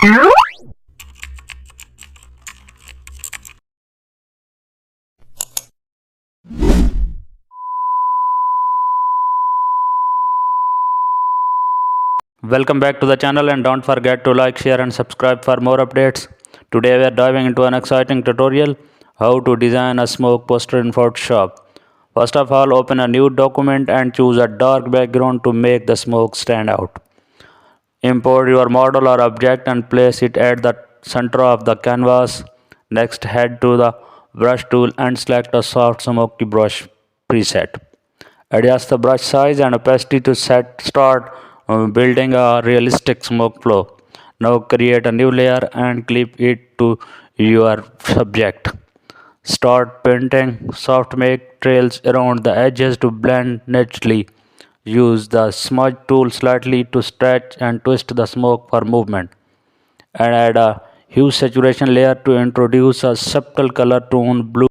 Welcome back to the channel and don't forget to like, share and subscribe for more updates. Today we are diving into an exciting tutorial how to design a smoke poster in Photoshop. First of all, open a new document and choose a dark background to make the smoke stand out. Import your model or object and place it at the center of the canvas. Next, head to the brush tool and select a soft smoky brush preset. Adjust the brush size and opacity to start building a realistic smoke flow. Now create a new layer and clip it to your subject. Start painting soft make trails around the edges to blend naturally. Use the smudge tool slightly to stretch and twist the smoke for movement. And add a hue saturation layer to introduce a subtle color tone blue.